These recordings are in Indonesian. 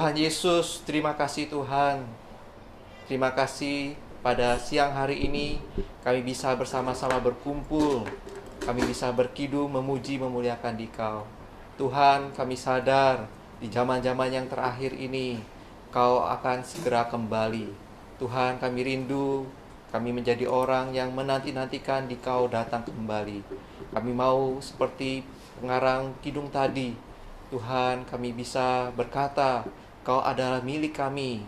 Tuhan Yesus, terima kasih Tuhan. Terima kasih pada siang hari ini kami bisa bersama-sama berkumpul. Kami bisa berkidung, memuji, memuliakan Dikau. Tuhan, kami sadar di zaman-zaman yang terakhir ini Kau akan segera kembali. Tuhan, kami rindu, kami menjadi orang yang menanti-nantikan Dikau datang kembali. Kami mau seperti pengarang kidung tadi, Tuhan, kami bisa berkata, Kau adalah milik kami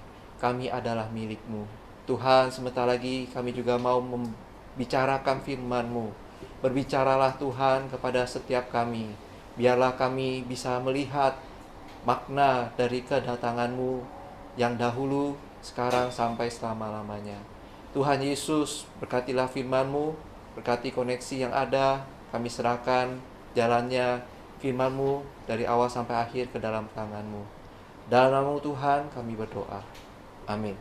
adalah milik-Mu. Tuhan, sebentar lagi kami juga mau membicarakan firman-Mu. Berbicaralah Tuhan kepada setiap kami. Biarlah kami bisa melihat makna dari kedatangan-Mu yang dahulu, sekarang, sampai selama-lamanya. Tuhan Yesus, berkatilah firman-Mu, berkati koneksi yang ada. Kami serahkan jalannya firman-Mu dari awal sampai akhir ke dalam tangan-Mu. Dalam nama-Mu Tuhan kami berdoa. Amin.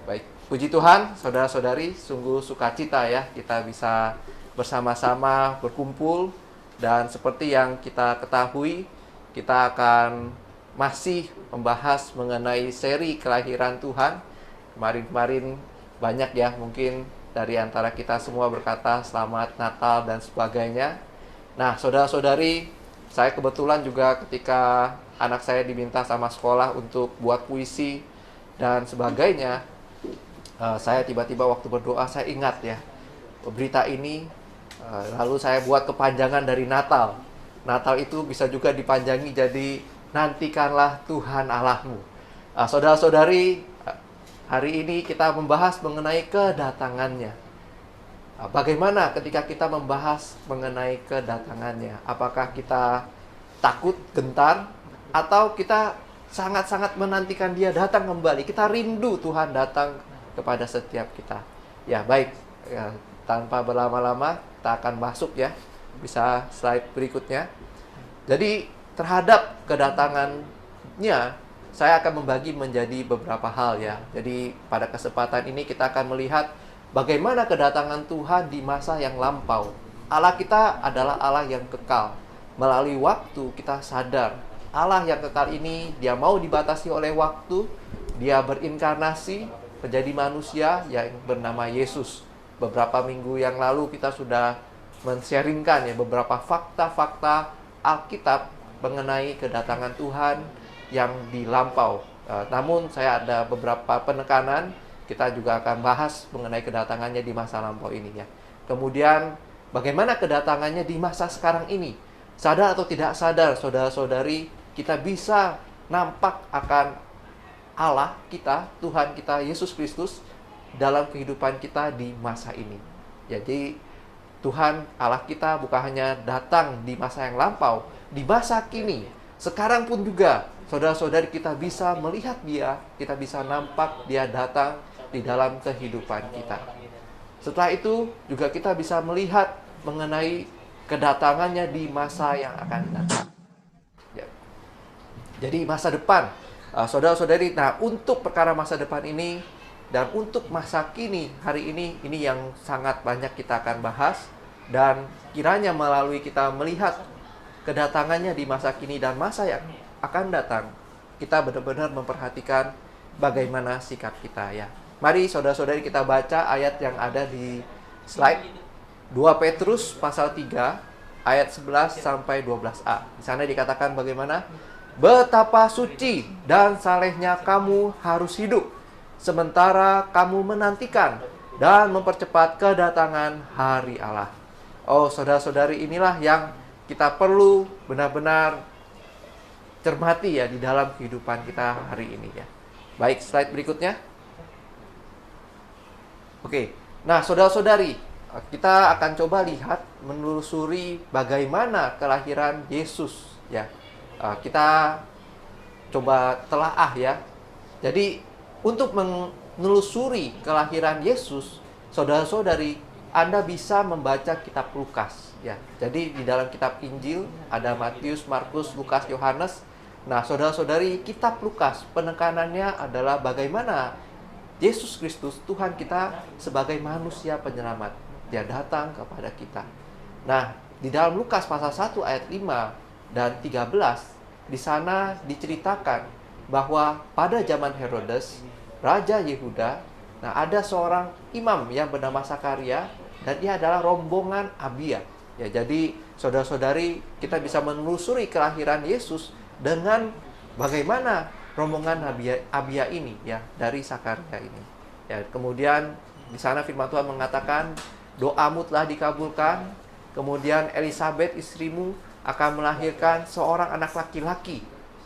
Baik, puji Tuhan, saudara-saudari, sungguh sukacita ya kita bisa bersama-sama berkumpul. Dan seperti yang kita ketahui, kita akan masih membahas mengenai seri kelahiran Tuhan. Kemarin-kemarin banyak ya, mungkin dari antara kita semua berkata selamat Natal dan sebagainya. Nah, saudara-saudari, saya kebetulan juga ketika anak saya diminta sama sekolah untuk buat puisi dan sebagainya, saya tiba-tiba waktu berdoa saya ingat ya berita ini. Lalu saya buat kepanjangan dari Natal. Natal itu bisa juga dipanjangi jadi nantikanlah Tuhan Allahmu. Saudara-saudari, hari ini kita membahas mengenai kedatangannya. Bagaimana ketika kita membahas mengenai kedatangannya? Apakah kita takut, gentar, atau kita sangat-sangat menantikan Dia datang kembali? Kita rindu Tuhan datang kepada setiap kita. Ya, baik. Ya, tanpa berlama-lama, kita akan masuk ya. Bisa slide berikutnya. Jadi, terhadap kedatangannya, saya akan membagi menjadi beberapa hal ya. Jadi, pada kesempatan ini kita akan melihat bagaimana kedatangan Tuhan di masa yang lampau. Allah kita adalah Allah yang kekal. Melalui waktu kita sadar Allah yang kekal ini, Dia mau dibatasi oleh waktu. Dia berinkarnasi menjadi manusia yang bernama Yesus. Beberapa minggu yang lalu kita sudah men-sharingkan ya beberapa fakta-fakta Alkitab mengenai kedatangan Tuhan yang dilampau. Namun saya ada beberapa penekanan. Kita juga akan bahas mengenai kedatangannya di masa lampau ini ya. Kemudian bagaimana kedatangannya di masa sekarang ini? Sadar atau tidak sadar, saudara-saudari, kita bisa nampak akan Allah kita, Tuhan kita, Yesus Kristus dalam kehidupan kita di masa ini. Jadi Tuhan Allah kita bukan hanya datang di masa yang lampau, di masa kini, sekarang pun juga saudara-saudari kita bisa melihat Dia, kita bisa nampak Dia datang di dalam kehidupan kita. Setelah itu juga kita bisa melihat mengenai kedatangannya di masa yang akan datang. Ya. Jadi masa depan, saudara-saudari, nah untuk perkara masa depan ini dan untuk masa kini, hari ini yang sangat banyak kita akan bahas. Dan kiranya melalui kita melihat kedatangannya di masa kini dan masa yang akan datang, kita benar-benar memperhatikan bagaimana sikap kita ya. Mari saudara-saudari kita baca ayat yang ada di slide. 2 Petrus pasal 3 ayat 11 sampai 12a. Di sana dikatakan bagaimana? Betapa suci dan salehnya kamu harus hidup sementara kamu menantikan dan mempercepat kedatangan hari Allah. Oh, saudara-saudari, inilah yang kita perlu benar-benar cermati ya di dalam kehidupan kita hari ini ya. Baik, slide berikutnya. Oke, nah saudara-saudari, kita akan coba lihat, menelusuri bagaimana kelahiran Yesus ya. Kita coba telaah ya. Jadi untuk menelusuri kelahiran Yesus, saudara-saudari, Anda bisa membaca kitab Lukas ya. Jadi di dalam kitab Injil ada Matius, Markus, Lukas, Yohanes. Nah, saudara-saudari, kitab Lukas penekanannya adalah bagaimana Yesus Kristus, Tuhan kita, sebagai manusia penyelamat. Dia datang kepada kita. Nah, di dalam Lukas pasal 1 ayat 5 dan 13, di sana diceritakan bahwa pada zaman Herodes, Raja Yehuda, nah ada seorang imam yang bernama Sakaria, dan dia adalah rombongan Abia. Ya, jadi saudara-saudari, kita bisa menelusuri kelahiran Yesus dengan bagaimana rombongan Abia ini, ya, dari Sakaria ini. Ya, kemudian di sana firman Tuhan mengatakan, doamu telah dikabulkan. Kemudian Elisabet istrimu akan melahirkan seorang anak laki-laki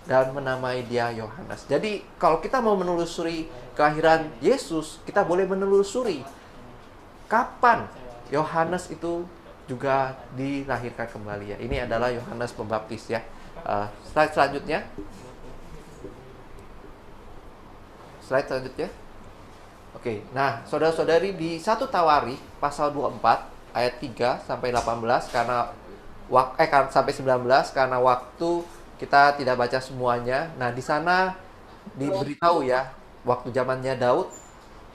dan menamai dia Yohanes. Jadi kalau kita mau menelusuri kelahiran Yesus, kita boleh menelusuri kapan Yohanes itu juga dilahirkan kembali, ya. Ini adalah Yohanes Pembaptis, ya. Slide selanjutnya. Slide selanjutnya. Oke, nah saudara-saudari, di 1 Tawarikh pasal 24 ayat 3 sampai 18, sampai 19, karena waktu kita tidak baca semuanya. Nah, di sana diberitahu, ya, waktu zamannya Daud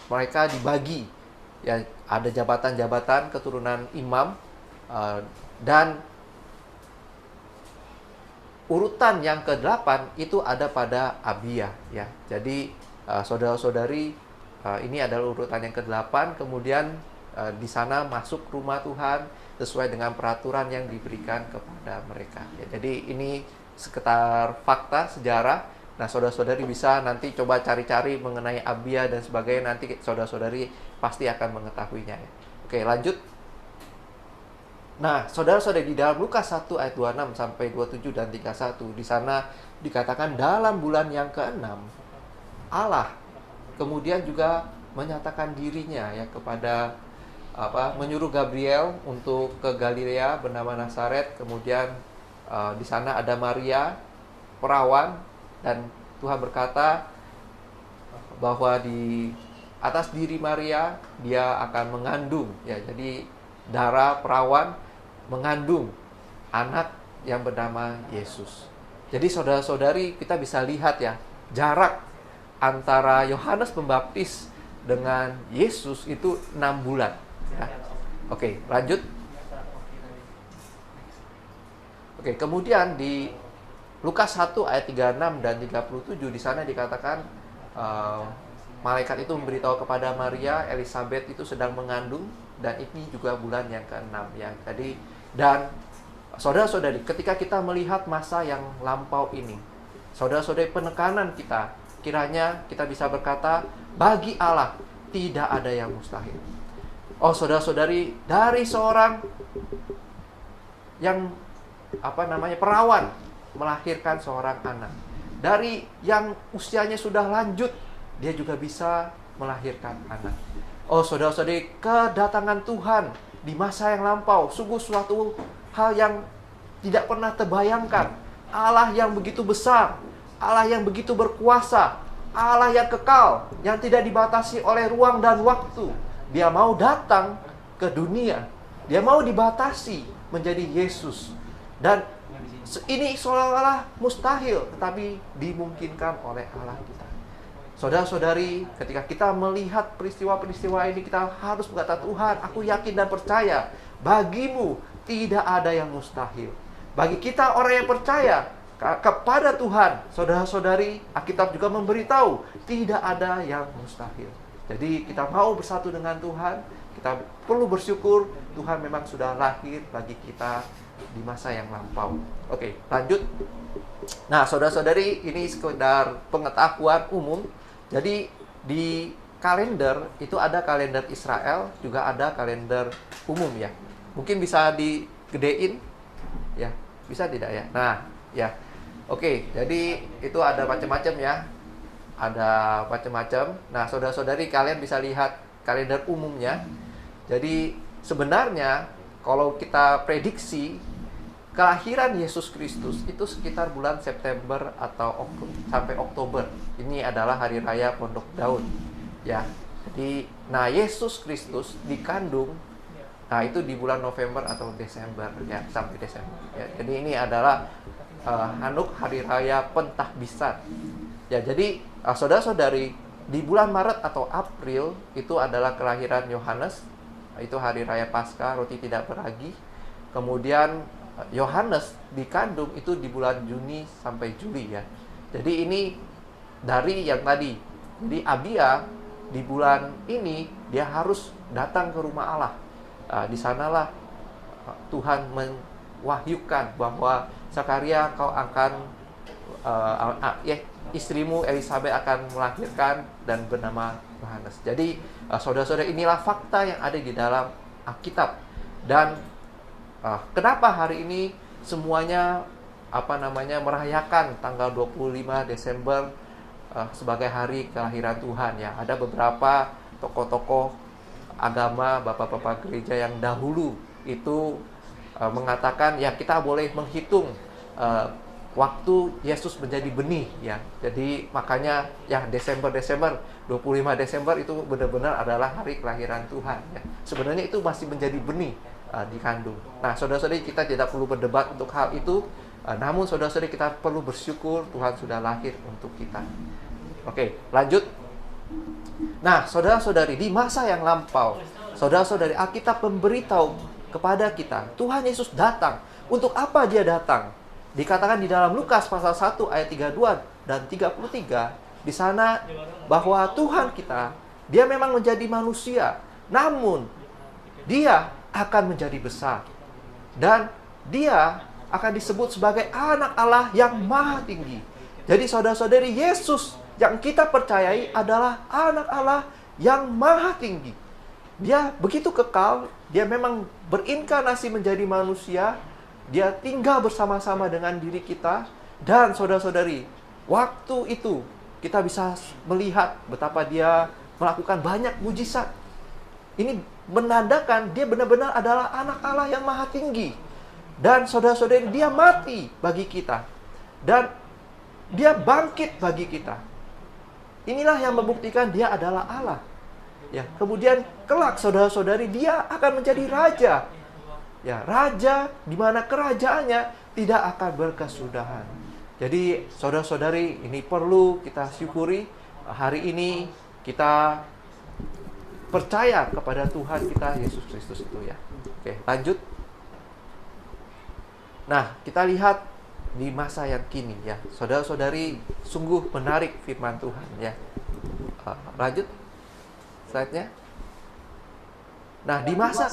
mereka dibagi, ya, ada jabatan-jabatan keturunan imam, dan urutan yang ke-8 itu ada pada Abia, ya. Jadi saudara-saudari, ini adalah urutan yang ke-8. Kemudian di sana masuk rumah Tuhan sesuai dengan peraturan yang diberikan kepada mereka, ya. Jadi ini sekitar fakta sejarah. Nah, saudara-saudari bisa nanti coba cari-cari mengenai Abia dan sebagainya. Nanti saudara-saudari pasti akan mengetahuinya, ya. Oke, lanjut. Nah, saudara-saudari, di dalam Lukas 1 ayat 26 sampai 27 dan 31, di sana dikatakan dalam bulan yang ke-6 Allah kemudian juga menyatakan dirinya, ya, kepada menyuruh Gabriel untuk ke Galilea bernama Nazaret. Kemudian di sana ada Maria, perawan, dan Tuhan berkata bahwa di atas diri Maria dia akan mengandung, ya. Jadi darah perawan mengandung anak yang bernama Yesus. Jadi saudara-saudari, kita bisa lihat, ya, jarak antara Yohanes Pembaptis dengan Yesus itu 6 bulan, ya. Oke, lanjut. Oke, kemudian di Lukas 1 ayat 36 dan 37, di sana dikatakan malaikat itu memberitahu kepada Maria, Elisabet itu sedang mengandung, dan ini juga bulan yang ke-6, ya. Jadi, dan saudara-saudari, ketika kita melihat masa yang lampau ini, saudara-saudari, penekanan kita, kiranya kita bisa berkata, bagi Allah tidak ada yang mustahil. Oh, saudara-saudari, dari seorang yang perawan melahirkan seorang anak, dari yang usianya sudah lanjut, dia juga bisa melahirkan anak. Oh, saudara-saudari, kedatangan Tuhan di masa yang lampau sungguh suatu hal yang tidak pernah terbayangkan. Allah yang begitu besar, Allah yang begitu berkuasa, Allah yang kekal, yang tidak dibatasi oleh ruang dan waktu. Dia mau datang ke dunia, dia mau dibatasi menjadi Yesus. Dan ini seolah-olah mustahil, tetapi dimungkinkan oleh Allah kita. Saudara-saudari, ketika kita melihat peristiwa-peristiwa ini, kita harus berkata, Tuhan, aku yakin dan percaya, bagimu tidak ada yang mustahil. Bagi kita orang yang percaya kepada Tuhan, saudara-saudari, Alkitab juga memberitahu, tidak ada yang mustahil. Jadi kita mau bersatu dengan Tuhan, kita perlu bersyukur, Tuhan memang sudah lahir bagi kita di masa yang lampau. Oke, lanjut. Nah, saudara-saudari, ini sekedar pengetahuan umum. Jadi di kalender itu ada kalender Israel, juga ada kalender umum, ya. Mungkin bisa digedein, ya. Bisa tidak, ya? Nah, ya. Oke, jadi itu ada macam-macam, ya. Ada macam-macam. Nah, saudara-saudari, kalian bisa lihat kalender umumnya. Jadi sebenarnya kalau kita prediksi kelahiran Yesus Kristus itu sekitar bulan September atau sampai Oktober. Ini adalah hari raya Pondok Daun, ya. Jadi, nah, Yesus Kristus dikandung, nah, itu di bulan November atau Desember, ya, sampai Desember, ya. Jadi ini adalah Hanuk, hari raya Pentahbisan, ya. Jadi saudara-saudari, di bulan Maret atau April itu adalah kelahiran Yohanes, itu hari raya Paskah, roti tidak beragi. Kemudian Yohanes dikandung itu di bulan Juni sampai Juli, ya. Jadi ini dari yang tadi. Jadi Abia di bulan ini dia harus datang ke rumah Allah. Di sanalah Tuhan mewahyukan bahwa Zakaria, kau akan istrimu Elisabeth akan melahirkan dan bernama Yohanes. Jadi saudara-saudara, inilah fakta yang ada di dalam Alkitab. Dan kenapa hari ini semuanya merayakan tanggal 25 Desember sebagai hari kelahiran Tuhan ya. Ada beberapa tokoh-tokoh agama, bapak-bapak gereja yang dahulu itu mengatakan ya kita boleh menghitung waktu Yesus menjadi benih ya. Jadi makanya ya Desember 25 Desember itu benar-benar adalah hari kelahiran Tuhan ya. Sebenarnya itu masih menjadi benih dikandung. Nah, saudara-saudari, kita tidak perlu berdebat untuk hal itu. Namun saudara-saudari, kita perlu bersyukur Tuhan sudah lahir untuk kita. Oke, lanjut. Nah, saudara-saudari, di masa yang lampau, saudara-saudari, Alkitab memberitahu kepada kita, Tuhan Yesus datang. Untuk apa dia datang? Dikatakan di dalam Lukas pasal 1 ayat 32 dan 33, di sana bahwa Tuhan kita, dia memang menjadi manusia, namun dia akan menjadi besar. Dan dia akan disebut sebagai anak Allah yang maha tinggi. Jadi saudara-saudari, Yesus yang kita percayai adalah anak Allah yang maha tinggi. Dia begitu kekal, dia memang berinkarnasi menjadi manusia, dia tinggal bersama-sama dengan diri kita. Dan saudara-saudari, waktu itu kita bisa melihat betapa dia melakukan banyak mujizat. Ini menandakan dia benar-benar adalah anak Allah yang maha tinggi. Dan saudara-saudari, dia mati bagi kita. Dan dia bangkit bagi kita. Inilah yang membuktikan dia adalah Allah. Ya, kemudian kelak saudara-saudari, dia akan menjadi raja. Ya, raja di mana kerajaannya tidak akan berkesudahan. Jadi saudara-saudari, ini perlu kita syukuri. Hari ini kita percaya kepada Tuhan kita Yesus Kristus itu ya. Oke, lanjut. Nah, kita lihat di masa yang kini ya. Saudara-saudari, sungguh menarik firman Tuhan ya. Lanjut slide-nya. Nah, di masa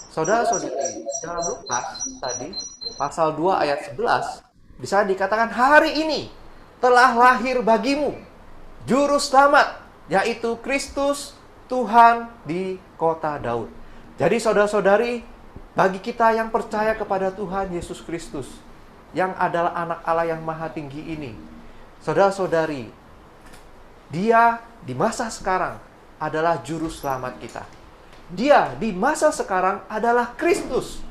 saudara-saudari, dalam Lukas tadi pasal 2 ayat 11 di sana dikatakan, hari ini telah lahir bagimu juru selamat, yaitu Kristus Tuhan di kota Daud. Jadi saudara-saudari, bagi kita yang percaya kepada Tuhan Yesus Kristus, yang adalah anak Allah yang maha tinggi ini, saudara-saudari, dia di masa sekarang adalah juru selamat kita. Dia di masa sekarang adalah Kristus.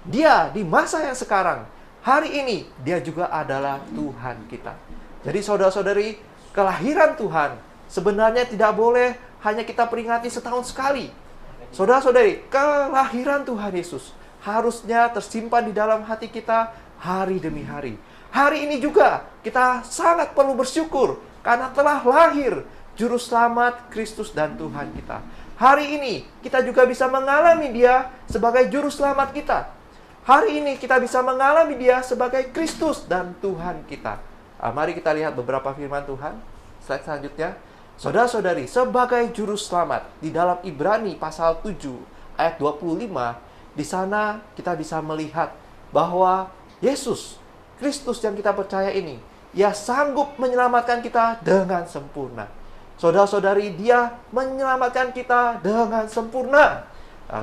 Dia di masa yang sekarang, hari ini, dia juga adalah Tuhan kita. Jadi saudara-saudari, kelahiran Tuhan sebenarnya tidak boleh hanya kita peringati setahun sekali. Saudara-saudari, kelahiran Tuhan Yesus harusnya tersimpan di dalam hati kita hari demi hari. Hari ini juga kita sangat perlu bersyukur karena telah lahir Juru Selamat Kristus dan Tuhan kita. Hari ini kita juga bisa mengalami dia sebagai Juru Selamat kita. Hari ini kita bisa mengalami dia sebagai Kristus dan Tuhan kita. Mari kita lihat beberapa firman Tuhan. Slide selanjutnya. Saudara-saudari, sebagai juru selamat di dalam Ibrani pasal 7 ayat 25, di sana kita bisa melihat bahwa Yesus Kristus yang kita percaya ini, ia sanggup menyelamatkan kita dengan sempurna. Saudara-saudari, dia menyelamatkan kita dengan sempurna.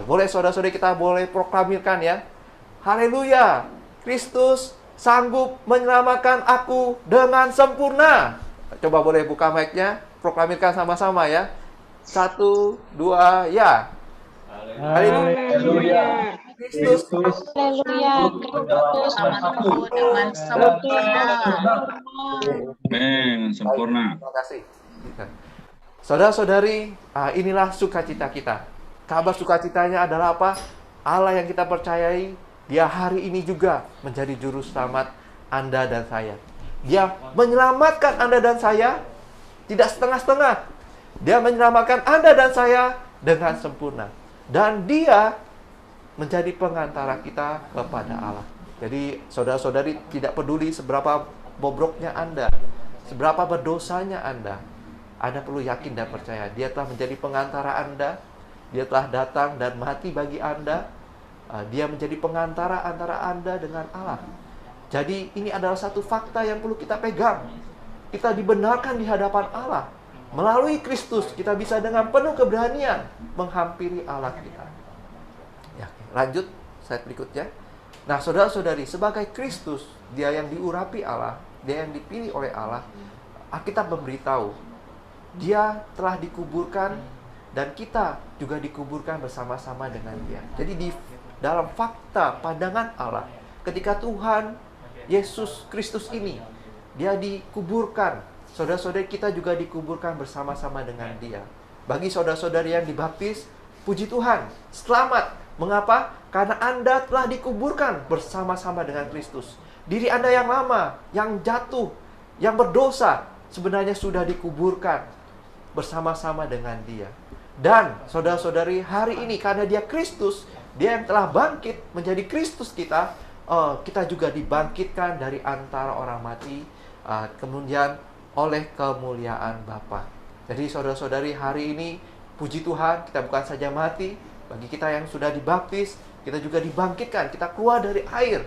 Boleh saudara-saudari, kita boleh proklamirkan ya. Haleluya, Kristus sanggup menyelamatkan aku dengan sempurna. Coba boleh buka mic-nya, proklamirkan sama-sama ya. 1, 2, ya. Haleluya. Kristus. Haleluya. Kristus aku dengan sempurna. Amin, sempurna. Terima kasih. Saudara-saudari, inilah sukacita kita. Kabar sukacitanya adalah apa? Allah yang kita percayai, dia hari ini juga menjadi juru selamat Anda dan saya. Dia menyelamatkan Anda dan saya tidak setengah-setengah. Dia menyelamatkan Anda dan saya dengan sempurna. Dan dia menjadi pengantara kita kepada Allah. Jadi saudara-saudari, tidak peduli seberapa bobroknya Anda, seberapa berdosanya Anda perlu yakin dan percaya Dia telah menjadi pengantara Anda. Dia telah datang dan mati bagi Anda. Dia menjadi pengantara antara Anda dengan Allah. Jadi ini adalah satu fakta yang perlu kita pegang. Kita dibenarkan di hadapan Allah. Melalui Kristus kita bisa dengan penuh keberanian menghampiri Allah kita. Ya, lanjut slide berikutnya. Nah, saudara-saudari, sebagai Kristus, Dia yang diurapi Allah, Dia yang dipilih oleh Allah, Alkitab memberitahu Dia telah dikuburkan dan kita juga dikuburkan bersama-sama dengan Dia. Jadi di dalam fakta pandangan Allah, ketika Tuhan Yesus Kristus ini Dia dikuburkan, saudara-saudari kita juga dikuburkan bersama-sama dengan Dia. Bagi saudara-saudari yang dibaptis, puji Tuhan, selamat. Mengapa? Karena Anda telah dikuburkan bersama-sama dengan Kristus. Diri Anda yang lama, yang jatuh, yang berdosa, sebenarnya sudah dikuburkan bersama-sama dengan Dia. Dan saudara-saudari, hari ini karena Dia Kristus, Dia yang telah bangkit menjadi Kristus kita, kita juga dibangkitkan dari antara orang mati, kemudian oleh kemuliaan Bapa. Jadi saudara-saudari, hari ini puji Tuhan, kita bukan saja mati, bagi kita yang sudah dibaptis, kita juga dibangkitkan, kita keluar dari air,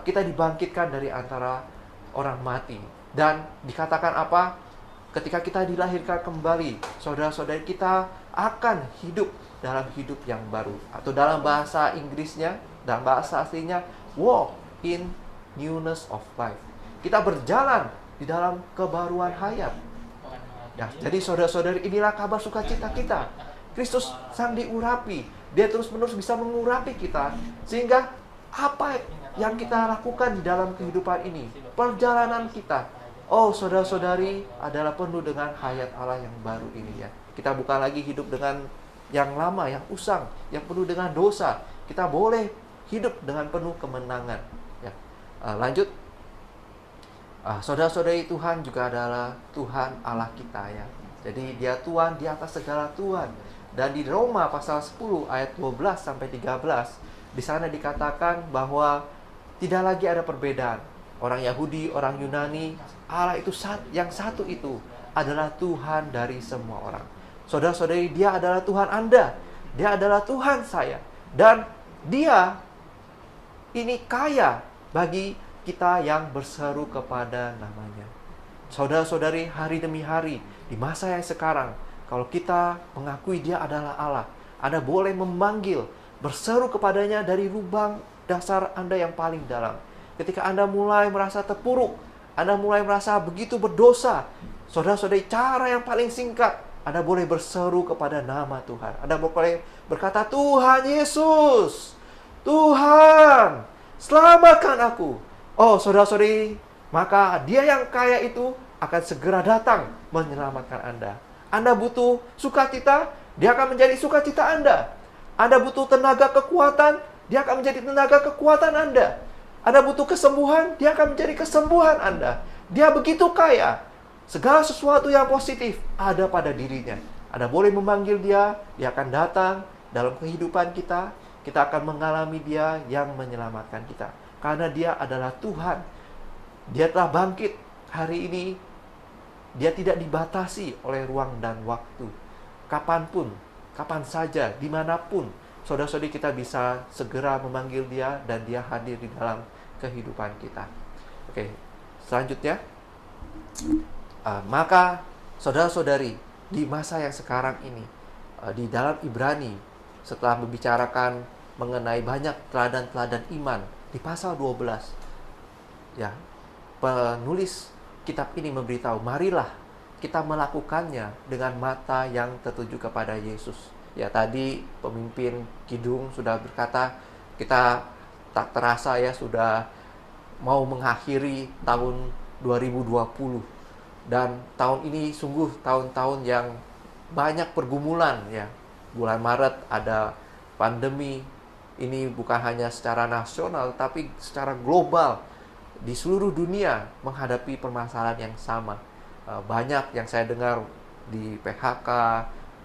kita dibangkitkan dari antara orang mati. Dan dikatakan apa? Ketika kita dilahirkan kembali, saudara-saudari, kita akan hidup dalam hidup yang baru. Atau dalam bahasa Inggrisnya, dalam bahasa aslinya, walk in newness of life. Kita berjalan di dalam kebaruan hayat. Nah, jadi saudara-saudari, inilah kabar sukacita kita. Kristus sang diurapi. Dia terus-menerus bisa mengurapi kita. Sehingga apa yang kita lakukan di dalam kehidupan ini, perjalanan kita, saudara-saudari, adalah penuh dengan hayat Allah yang baru ini ya. Kita bukan lagi hidup dengan yang lama, yang usang, yang penuh dengan dosa. Kita boleh hidup dengan penuh kemenangan ya. Lanjut. Saudara-saudari, Tuhan juga adalah Tuhan Allah kita ya. Jadi Dia Tuhan di atas segala Tuhan. Dan di Roma pasal 10 ayat 12 sampai 13, di sana dikatakan bahwa tidak lagi ada perbedaan. Orang Yahudi, orang Yunani, Allah itu yang satu itu adalah Tuhan dari semua orang. Saudara-saudari, Dia adalah Tuhan Anda. Dia adalah Tuhan saya. Dan Dia ini kaya bagi kita yang berseru kepada namanya. Saudara-saudari, hari demi hari, di masa yang sekarang, kalau kita mengakui Dia adalah Allah, Anda boleh memanggil, berseru kepadanya dari lubang dasar Anda yang paling dalam. Ketika Anda mulai merasa terpuruk, Anda mulai merasa begitu berdosa, saudara-saudari, cara yang paling singkat, Anda boleh berseru kepada nama Tuhan. Anda boleh berkata, Tuhan Yesus, Tuhan, selamatkan aku. Saudara-saudari, maka Dia yang kaya itu akan segera datang menyelamatkan Anda. Anda butuh sukacita, Dia akan menjadi sukacita Anda. Anda butuh tenaga kekuatan, Dia akan menjadi tenaga kekuatan Anda. Anda butuh kesembuhan, Dia akan menjadi kesembuhan Anda. Dia begitu kaya. Segala sesuatu yang positif ada pada dirinya. Anda boleh memanggil Dia, Dia akan datang dalam kehidupan kita. Kita akan mengalami Dia yang menyelamatkan kita. Karena Dia adalah Tuhan. Dia telah bangkit hari ini. Dia tidak dibatasi oleh ruang dan waktu. Kapanpun, kapan saja, dimanapun, saudara-saudari, kita bisa segera memanggil Dia dan Dia hadir di dalam kehidupan kita. Oke, selanjutnya, maka saudara-saudari, di masa yang sekarang ini, di dalam Ibrani, setelah membicarakan mengenai banyak teladan-teladan iman, di pasal 12, ya, penulis kitab ini memberitahu, marilah kita melakukannya dengan mata yang tertuju kepada Yesus. Ya, tadi pemimpin kidung sudah berkata, kita tak terasa ya sudah mau mengakhiri tahun 2020. Dan tahun ini sungguh tahun-tahun yang banyak pergumulan ya. Bulan Maret ada pandemi. Ini bukan hanya secara nasional tapi secara global. Di seluruh dunia menghadapi permasalahan yang sama. Banyak yang saya dengar di PHK,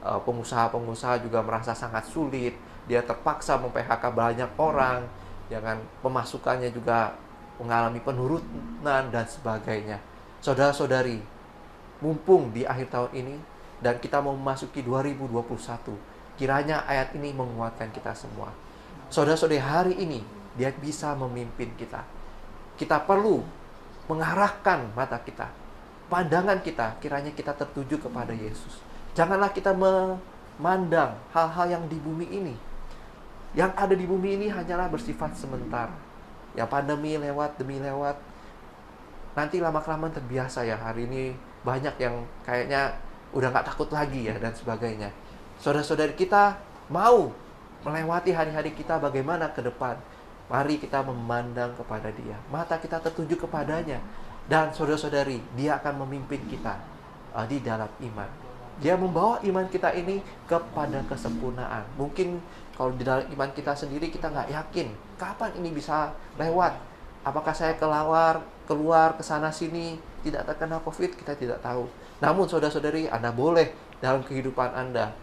pengusaha-pengusaha juga merasa sangat sulit. Dia terpaksa mem-PHK banyak orang, jangan pemasukannya juga mengalami penurunan dan sebagainya. Saudara-saudari, mumpung di akhir tahun ini dan kita mau memasuki 2021, kiranya ayat ini menguatkan kita semua. Saudara-saudari, hari ini dia bisa memimpin kita. Kita perlu mengarahkan mata kita, pandangan kita, kiranya kita tertuju kepada Yesus. Janganlah kita memandang hal-hal yang di bumi ini. Yang ada di bumi ini hanyalah bersifat sementara. Ya, pandemi lewat demi lewat. Nanti lama-kelamaan terbiasa ya. Hari ini banyak yang kayaknya udah gak takut lagi ya, dan sebagainya. Saudara-saudari, kita mau melewati hari-hari kita bagaimana ke depan. Mari kita memandang kepada Dia. Mata kita tertuju kepadanya. Dan saudara-saudari, Dia akan memimpin kita di dalam iman. Dia membawa iman kita ini kepada kesempurnaan. Mungkin kalau di dalam iman kita sendiri kita nggak yakin kapan ini bisa lewat. Apakah saya keluar ke sana sini tidak terkena COVID, kita tidak tahu. Namun saudara-saudari, Anda boleh dalam kehidupan Anda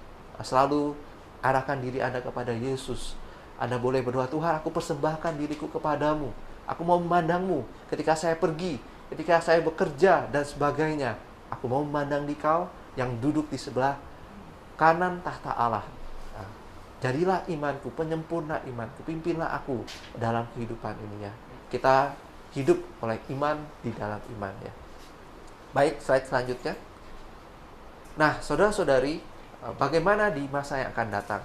selalu arahkan diri Anda kepada Yesus. Anda boleh berdoa, Tuhan, aku persembahkan diriku kepadamu. Aku mau memandangmu ketika saya pergi, ketika saya bekerja dan sebagainya. Aku mau memandang Dikau yang duduk di sebelah kanan tahta Allah. Nah, jadilah imanku, penyempurna imanku. Pimpinlah aku dalam kehidupan ini ya. Kita hidup oleh iman di dalam iman ya. Baik, slide selanjutnya. Nah, saudara-saudari, bagaimana di masa yang akan datang?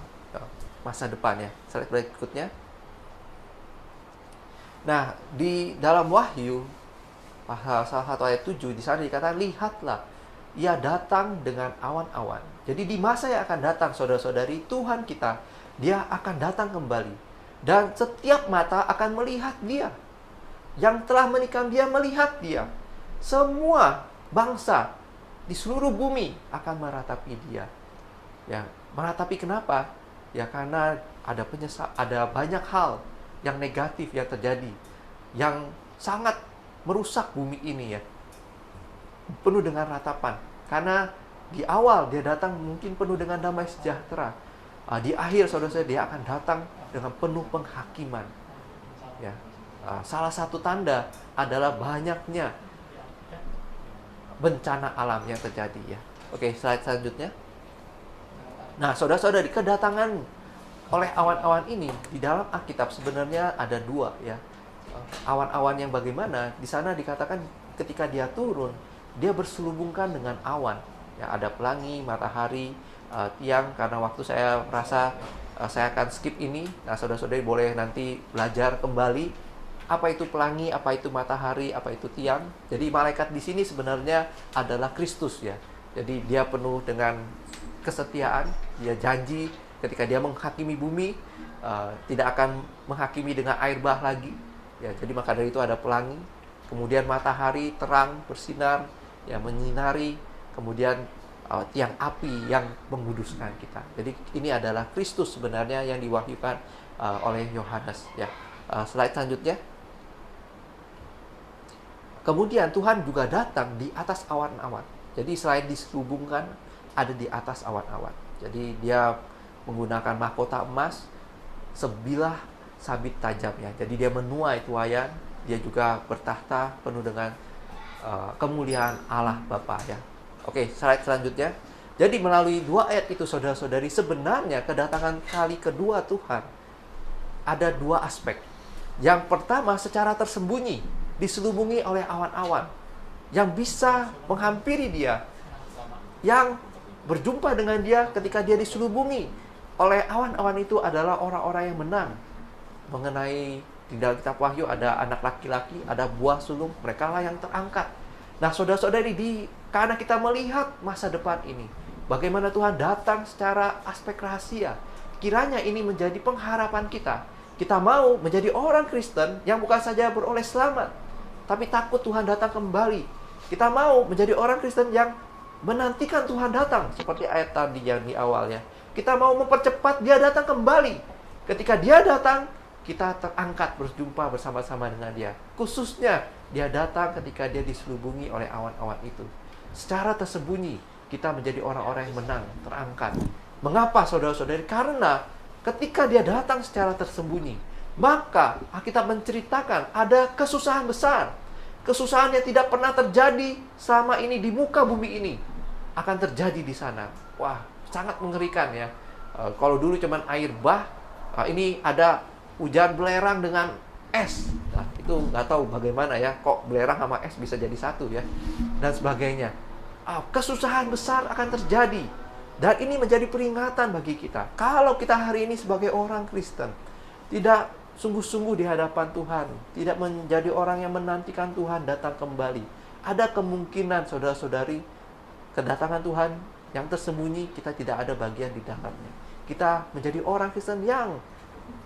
Masa depan ya. Slide berikutnya. Nah, di dalam Wahyu pasal 1 ayat 7 di sana dikatakan, lihatlah, Ia datang dengan awan-awan. Jadi di masa yang akan datang, saudara-saudari, Tuhan kita, Dia akan datang kembali. Dan setiap mata akan melihat Dia. Yang telah menikam Dia melihat Dia. Semua bangsa di seluruh bumi akan meratapi Dia. Ya, meratapi kenapa? Ya karena ada banyak hal yang negatif yang terjadi, yang sangat merusak bumi ini ya. Penuh dengan ratapan. Karena di awal Dia datang mungkin penuh dengan damai sejahtera. Di akhir, saudara-saudara, Dia akan datang dengan penuh penghakiman. Ya. Salah satu tanda adalah banyaknya bencana alam yang terjadi ya. Oke, slide selanjutnya. Nah, saudara-saudari, kedatangan oleh awan-awan ini di dalam Alkitab sebenarnya ada dua ya. Awan-awan yang bagaimana? Di sana dikatakan ketika Dia turun, Dia berselubungkan dengan awan. Ya, ada pelangi, matahari, tiang. Karena waktu saya merasa saya akan skip ini. Nah, saudara-saudari boleh nanti belajar kembali apa itu pelangi, apa itu matahari, apa itu tiang. Jadi malaikat di sini sebenarnya adalah Kristus ya. Jadi Dia penuh dengan kesetiaan. Dia janji ketika Dia menghakimi bumi, tidak akan menghakimi dengan air bah lagi. Ya, jadi maka dari itu ada pelangi, kemudian matahari terang bersinar, ya menyinari, kemudian tiang api yang menguduskan kita. Jadi ini adalah Kristus sebenarnya yang diwahyukan oleh Yohanes. Ya, slide selanjutnya. Kemudian Tuhan juga datang di atas awan-awan. Jadi selain diselubungkan, ada di atas awan-awan. Jadi Dia menggunakan mahkota emas, sebilah sabit tajam ya. Jadi Dia menuai tuaian, Dia juga bertahta penuh dengan kemuliaan Allah Bapa ya. Oke, slide selanjutnya. Jadi melalui dua ayat itu, saudara-saudari, sebenarnya kedatangan kali kedua Tuhan ada dua aspek. Yang pertama, secara tersembunyi, diselubungi oleh awan-awan yang bisa menghampiri Dia, yang berjumpa dengan Dia ketika Dia diselubungi oleh awan-awan itu adalah orang-orang yang menang. Mengenai di dalam kitab Wahyu ada anak laki-laki, ada buah sulung, mereka lah yang terangkat. Nah, saudara-saudari, karena kita melihat masa depan ini, bagaimana Tuhan datang secara aspek rahasia, kiranya ini menjadi pengharapan kita. Kita mau menjadi orang Kristen yang bukan saja beroleh selamat, tapi takut Tuhan datang kembali. Kita mau menjadi orang Kristen yang menantikan Tuhan datang, seperti ayat tadi yang di awal ya. Kita mau mempercepat Dia datang kembali. Ketika Dia datang, kita terangkat berjumpa bersama-sama dengan Dia. Khususnya Dia datang ketika Dia diselubungi oleh awan-awan itu. Secara tersembunyi, kita menjadi orang-orang yang menang, terangkat. Mengapa, saudara-saudari? Karena ketika Dia datang secara tersembunyi, maka Alkitab menceritakan ada kesusahan besar. Kesusahan yang tidak pernah terjadi selama ini di muka bumi ini akan terjadi di sana. Wah, sangat mengerikan ya. Kalau dulu cuman air bah, ini ada hujan belerang dengan es. Nah, itu nggak tahu bagaimana ya, kok belerang sama es bisa jadi satu ya, dan sebagainya. Kesusahan besar akan terjadi. Dan ini menjadi peringatan bagi kita. Kalau kita hari ini sebagai orang Kristen tidak sungguh-sungguh di hadapan Tuhan, tidak menjadi orang yang menantikan Tuhan datang kembali, ada kemungkinan saudara-saudari, kedatangan Tuhan yang tersembunyi kita tidak ada bagian di dalamnya. Kita menjadi orang Kristen yang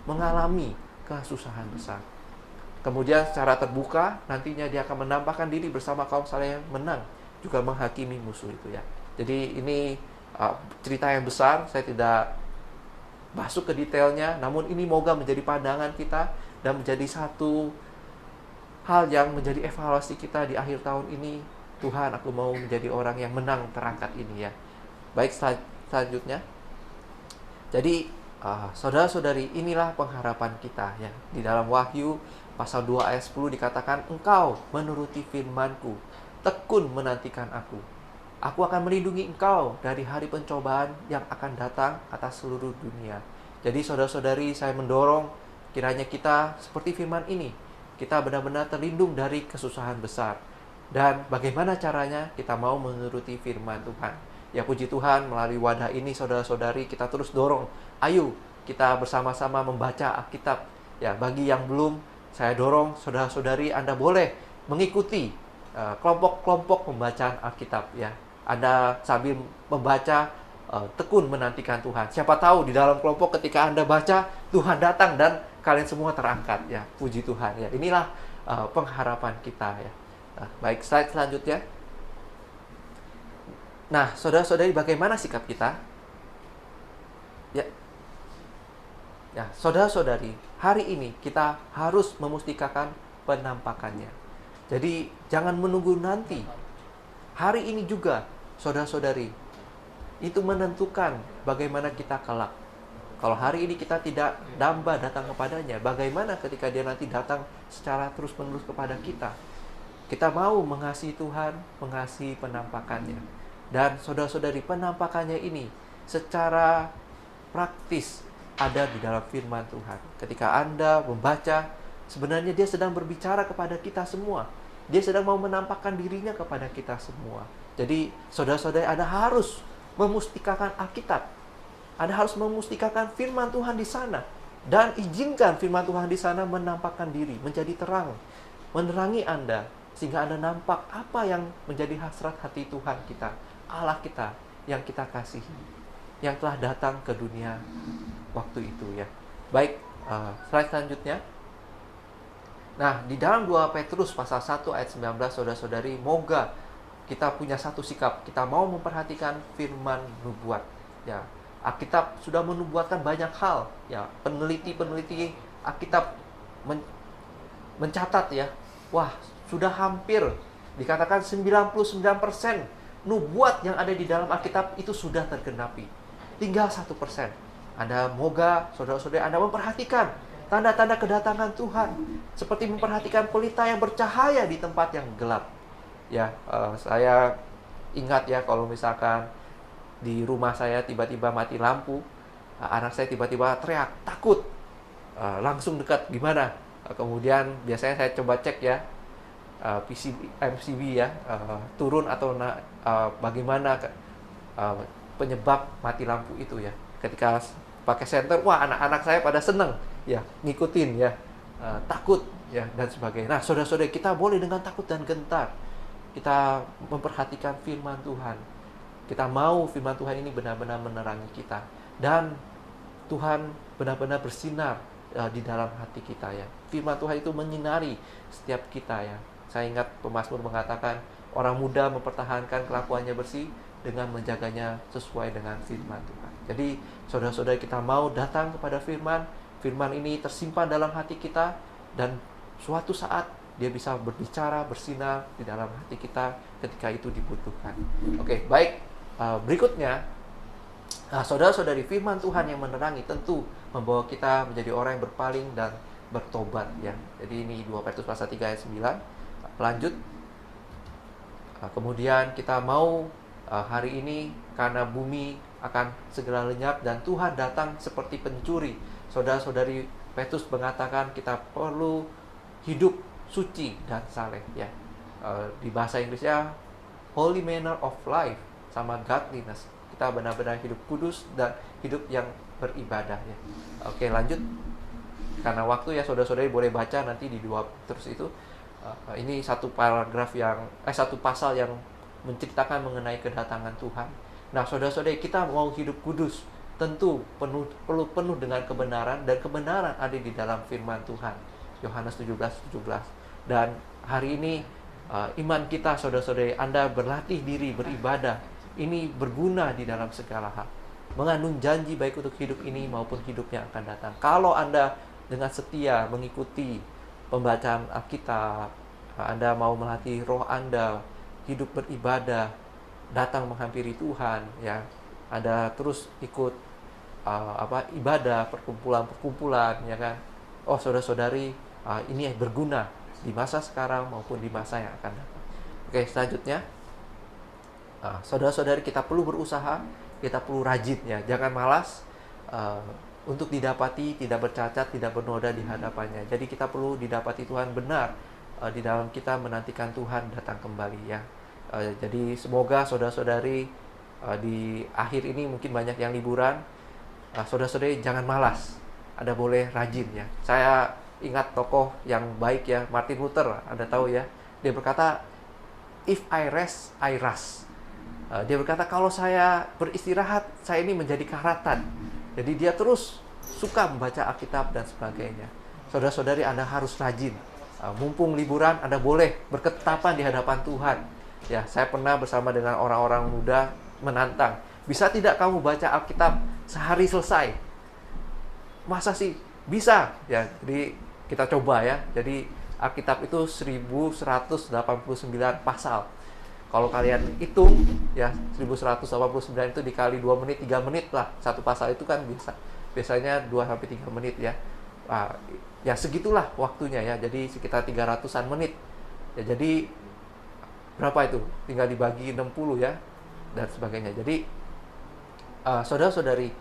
mengalami kesusahan besar. Kemudian secara terbuka nantinya dia akan menampakkan diri bersama kaum saleh yang menang, juga menghakimi musuh itu ya. Jadi ini cerita yang besar, saya tidak masuk ke detailnya, namun ini moga menjadi pandangan kita dan menjadi satu hal yang menjadi evaluasi kita di akhir tahun ini. Tuhan, aku mau menjadi orang yang menang terangkat ini ya. Baik, selanjutnya. Jadi saudara-saudari, inilah pengharapan kita ya. Di dalam Wahyu pasal 2 ayat 10 dikatakan, engkau menuruti firman-Ku, tekun menantikan aku. Aku akan melindungi engkau dari hari pencobaan yang akan datang atas seluruh dunia. Jadi saudara-saudari, saya mendorong kiranya kita seperti firman ini, kita benar-benar terlindung dari kesusahan besar. Dan bagaimana caranya? Kita mau menuruti firman Tuhan. Ya puji Tuhan, melalui wadah ini saudara-saudari kita terus dorong, ayo kita bersama-sama membaca Alkitab. Ya, bagi yang belum, saya dorong saudara-saudari Anda boleh mengikuti kelompok-kelompok pembacaan Alkitab ya. Anda sambil membaca tekun menantikan Tuhan. Siapa tahu di dalam kelompok ketika Anda baca, Tuhan datang dan kalian semua terangkat ya. Puji Tuhan ya. Inilah pengharapan kita ya. Baik, slide selanjutnya. Nah, saudara-saudari, bagaimana sikap kita? Ya. Ya, saudara-saudari, hari ini kita harus memustikakan penampakannya. Jadi, jangan menunggu nanti. Hari ini juga, saudara-saudari, itu menentukan bagaimana kita kelak. Kalau hari ini kita tidak damba datang kepadanya, bagaimana ketika dia nanti datang secara terus-menerus kepada kita? Kita mau mengasihi Tuhan, mengasihi penampakannya. Dan saudara-saudari, penampakannya ini secara praktis ada di dalam firman Tuhan. Ketika Anda membaca, sebenarnya dia sedang berbicara kepada kita semua. Dia sedang mau menampakkan dirinya kepada kita semua. Jadi saudara-saudari, Anda harus memustikakan Alkitab. Anda harus memustikakan firman Tuhan di sana. Dan izinkan firman Tuhan di sana menampakkan diri, menjadi terang, menerangi Anda, sehingga Anda nampak apa yang menjadi hasrat hati Tuhan kita, Allah kita yang kita kasihi, yang telah datang ke dunia waktu itu ya. Baik, slide selanjutnya. Nah, di dalam 2 Petrus pasal 1 ayat 19, saudara-saudari, moga kita punya satu sikap. Kita mau memperhatikan firman nubuat. Ya, Alkitab sudah menubuatkan banyak hal. Ya, peneliti-peneliti Alkitab mencatat ya. Wah, sudah hampir dikatakan 99% nubuat yang ada di dalam Alkitab itu sudah tergenapi. Tinggal 1%. Anda moga, saudara-saudari, Anda memperhatikan tanda-tanda kedatangan Tuhan, seperti memperhatikan pelita yang bercahaya di tempat yang gelap. Ya, saya ingat ya kalau misalkan di rumah saya tiba-tiba mati lampu, anak saya tiba-tiba teriak takut, langsung dekat gimana? Kemudian biasanya saya coba cek ya, MCB ya, turun atau bagaimana penyebab mati lampu itu ya. Ketika pakai senter, wah anak-anak saya pada seneng ya, ngikutin ya, takut ya dan sebagainya. Nah, saudara-saudara, kita boleh dengan takut dan gentar kita memperhatikan firman Tuhan. Kita mau firman Tuhan ini benar-benar menerangi kita dan Tuhan benar-benar bersinar di dalam hati kita ya. Firman Tuhan itu menyinari setiap kita ya. Saya ingat pemazmur mengatakan, orang muda mempertahankan kelakuannya bersih dengan menjaganya sesuai dengan firman Tuhan. Jadi, saudara-saudara, kita mau datang kepada firman. Firman ini tersimpan dalam hati kita dan suatu saat dia bisa berbicara, bersinar di dalam hati kita ketika itu dibutuhkan. Oke, baik. Berikutnya, saudara-saudari, firman Tuhan yang menerangi tentu membawa kita menjadi orang yang berpaling dan bertobat ya. Jadi ini 2 Petrus pasal 3 ayat 9. Lanjut, kemudian kita mau hari ini karena bumi akan segera lenyap dan Tuhan datang seperti pencuri. Saudara-saudari, Petrus mengatakan kita perlu hidup suci dan saleh ya. Di bahasa Inggrisnya holy manner of life sama godliness. Kita benar-benar hidup kudus dan hidup yang beribadah ya. Oke, lanjut. Karena waktu ya, saudara-saudari boleh baca nanti di 2 Petrus itu. Ini satu pasal yang menceritakan mengenai kedatangan Tuhan. Nah, saudara-saudari, kita mau hidup kudus, tentu perlu penuh dengan kebenaran, dan kebenaran ada di dalam firman Tuhan. Yohanes 17:17. Dan hari ini iman kita, saudara-saudari, Anda berlatih diri beribadah, ini berguna di dalam segala hal, mengandung janji baik untuk hidup ini maupun hidup yang akan datang. Kalau Anda dengan setia mengikuti pembacaan Alkitab, Anda mau melatih roh Anda hidup beribadah, datang menghampiri Tuhan ya, Anda terus ikut ibadah, perkumpulan ya kan. Oh, saudara-saudari, ini berguna di masa sekarang maupun di masa yang akan datang. Oke, selanjutnya, saudara-saudari, kita perlu berusaha, kita perlu rajin ya, jangan malas untuk didapati tidak bercacat, tidak bernoda di hadapannya. Jadi kita perlu didapati Tuhan benar di dalam kita menantikan Tuhan datang kembali ya. Jadi semoga saudara-saudari di akhir ini mungkin banyak yang liburan, saudara-saudari jangan malas, Anda boleh rajin ya. Saya ingat tokoh yang baik ya, Martin Luther, Anda tahu ya. Dia berkata, if I rest, I rush. Dia berkata, kalau saya beristirahat, saya ini menjadi karatan. Jadi dia terus suka membaca Alkitab dan sebagainya. Saudara-saudari, Anda harus rajin. Mumpung liburan, Anda boleh berketetapan di hadapan Tuhan. Ya, saya pernah bersama dengan orang-orang muda menantang. Bisa tidak kamu baca Alkitab sehari selesai? Masa sih? Bisa. Ya, jadi kita coba ya. Jadi Alkitab itu 1189 pasal. Kalau kalian hitung ya, 1189 itu dikali 2 menit, 3 menit lah. Satu pasal itu kan biasanya 2-3 menit ya. Ya segitulah waktunya ya. Jadi sekitar 300-an menit. Ya, jadi berapa itu? Tinggal dibagi 60 ya, dan sebagainya. Jadi saudara-saudari,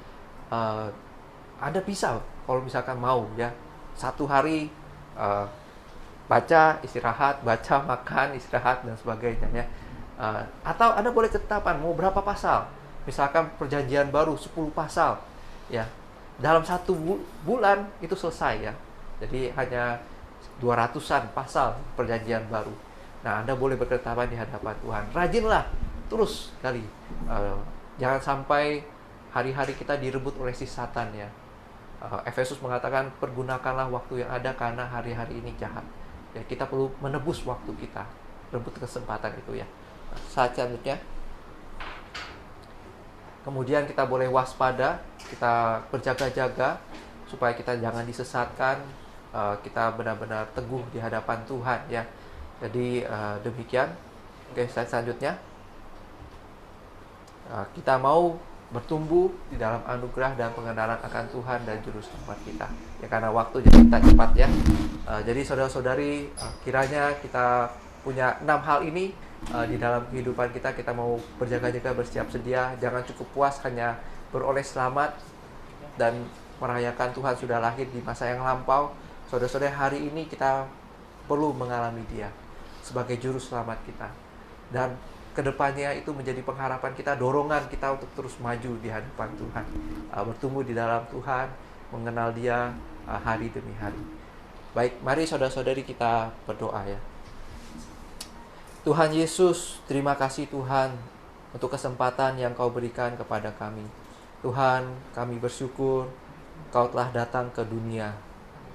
Anda bisa kalau misalkan mau ya, satu hari baca, istirahat, baca, makan, istirahat, dan sebagainya ya. Atau Anda boleh ketetapan mau berapa pasal. Misalkan perjanjian baru 10 pasal ya. Dalam 1 bulan itu selesai ya. Jadi hanya 200-an pasal perjanjian baru. Nah, Anda boleh berketetapan di hadapan Tuhan. Rajinlah terus kali. Jangan sampai hari-hari kita direbut oleh si Satan ya. Efesus mengatakan pergunakanlah waktu yang ada karena hari-hari ini jahat. Ya, kita perlu menebus waktu kita, rebut kesempatan itu ya. Saat selanjutnya, kemudian kita boleh waspada, kita berjaga-jaga supaya kita jangan disesatkan, kita benar-benar teguh di hadapan Tuhan ya. Jadi demikian. Oke, saat selanjutnya, kita mau bertumbuh di dalam anugerah dan pengenalan akan Tuhan dan Juru Selamat kita. Ya, karena waktu jadi kita cepat ya. Jadi saudara-saudari, kiranya kita punya 6 hal ini di dalam kehidupan kita. Kita mau berjaga-jaga, bersiap sedia. Jangan cukup puas hanya beroleh selamat dan merayakan Tuhan sudah lahir di masa yang lampau. Saudara-saudari, hari ini kita perlu mengalami Dia sebagai Juru Selamat kita. Dan kedepannya itu menjadi pengharapan kita, dorongan kita untuk terus maju di hadapan Tuhan, bertumbuh di dalam Tuhan, mengenal Dia hari demi hari. Baik, mari saudara-saudari kita berdoa ya. Tuhan Yesus, terima kasih Tuhan untuk kesempatan yang Kau berikan kepada kami. Tuhan, kami bersyukur Kau telah datang ke dunia.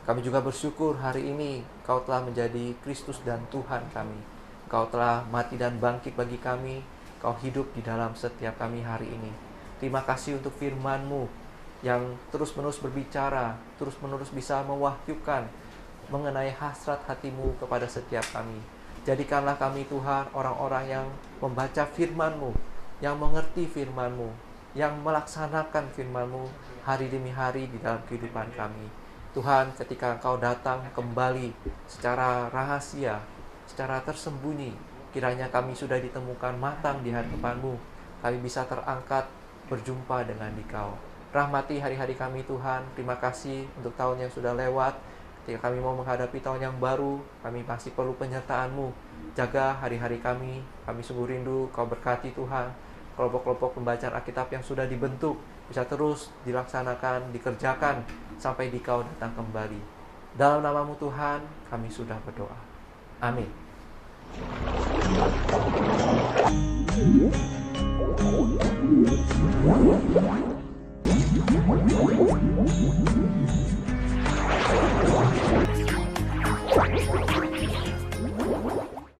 Kami juga bersyukur hari ini Kau telah menjadi Kristus dan Tuhan kami. Kau telah mati dan bangkit bagi kami. Kau hidup di dalam setiap kami hari ini. Terima kasih untuk firman-Mu yang terus-menerus berbicara, terus-menerus bisa mewahyukan mengenai hasrat hati-Mu kepada setiap kami. Jadikanlah kami Tuhan orang-orang yang membaca firman-Mu, yang mengerti firman-Mu, yang melaksanakan firman-Mu hari demi hari di dalam kehidupan kami. Tuhan, ketika Engkau datang kembali secara rahasia, secara tersembunyi. Kiranya kami sudah ditemukan matang di hadapan-Mu. Kami bisa terangkat berjumpa dengan Dikau. Rahmati hari-hari kami Tuhan. Terima kasih untuk tahun yang sudah lewat. Ketika kami mau menghadapi tahun yang baru, kami masih perlu penyertaan-Mu. Jaga hari-hari kami sungguh rindu. Kau berkati Tuhan. Kelompok-kelompok pembacaan Alkitab yang sudah dibentuk bisa terus dilaksanakan, dikerjakan sampai Dikau datang kembali. Dalam nama-Mu Tuhan, kami sudah berdoa. Amin.